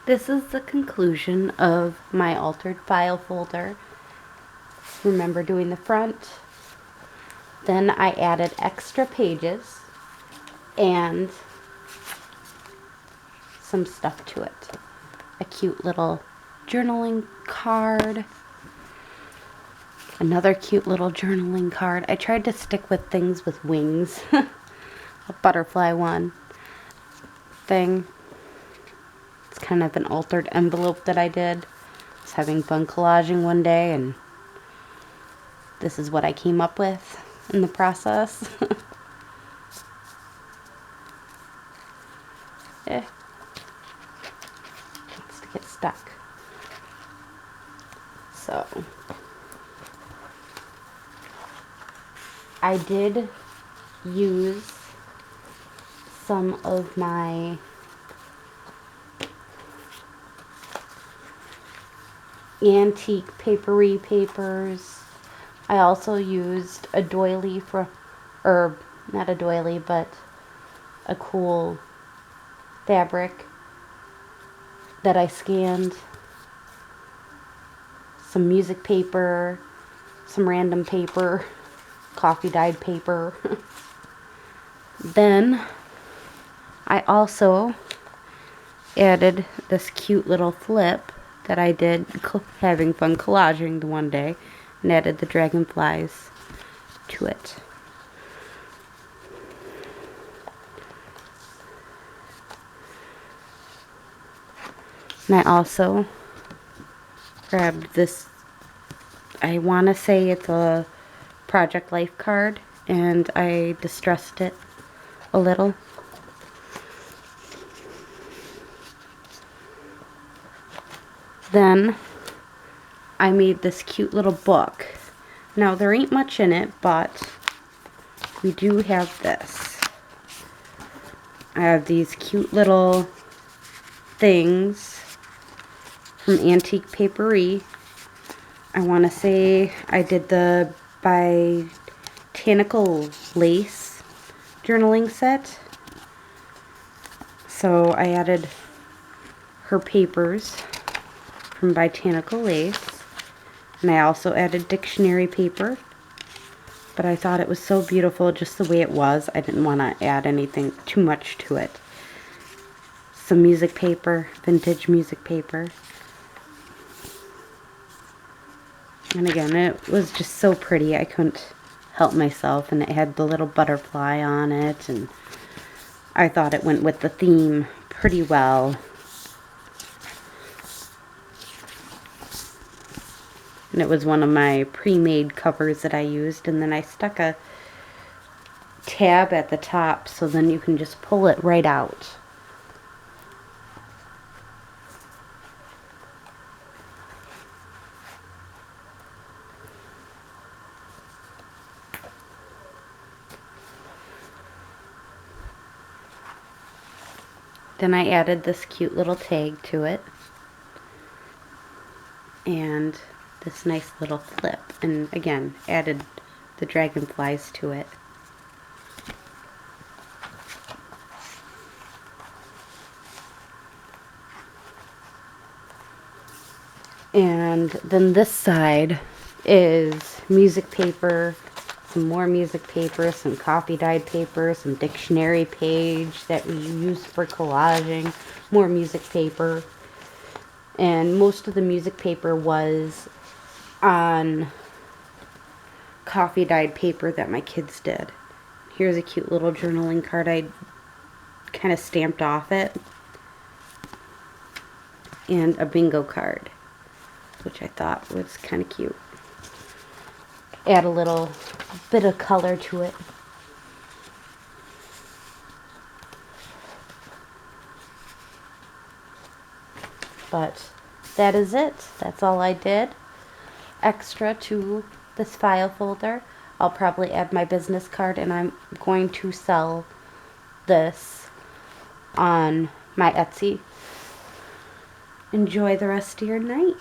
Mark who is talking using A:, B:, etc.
A: this is the conclusion of my altered file folder. Remember doing the front. Then I added extra pages and some stuff to it. A cute little journaling card. Another cute little journaling card. I tried to stick with things with wings. A butterfly one thing. It's kind of an altered envelope that I did. I was having fun collaging one day, and this is what I came up with in the process. Let's get stuck. So I did use some of my AntiquePaperie papers. I also used a doily or not a doily, but a cool fabric that I scanned. Some music paper, some random paper, coffee dyed paper. Then I also added this cute little flip that I did having fun collaging the one day, and added the dragonflies to it. And I also grabbed this, I want to say it's a Project Life card, and I distressed it a little. Then I made this cute little book. Now there ain't much in it, but we do have this. I have these cute little things from AntiquePaperie. I want to say I did the Botanical Lace journaling set. So I added her papers from Botanical Lace, and I also added dictionary paper, but I thought it was so beautiful just the way it was. I didn't want to add anything too much to it. Some music paper, vintage music paper, and again, it was just so pretty I couldn't help myself, and it had the little butterfly on it, and I thought it went with the theme pretty well. And it was one of my pre-made covers that I used, and then I stuck a tab at the top so then you can just pull it right out. Then I added this cute little tag to it, and this nice little flip, and again added the dragonflies to it. And then this side is music paper, some more music paper, some coffee dyed paper, some dictionary page that we used for collaging, more music paper. And most of the music paper was on coffee dyed paper that my kids did. Here's a cute little journaling card I kind of stamped off it, and a bingo card, which I thought was kind of cute. Add a little bit of color to it. But that is it. That's all I did. Extra to this file folder, I'll probably add my business card, and I'm going to sell this on my Etsy. Enjoy the rest of your night.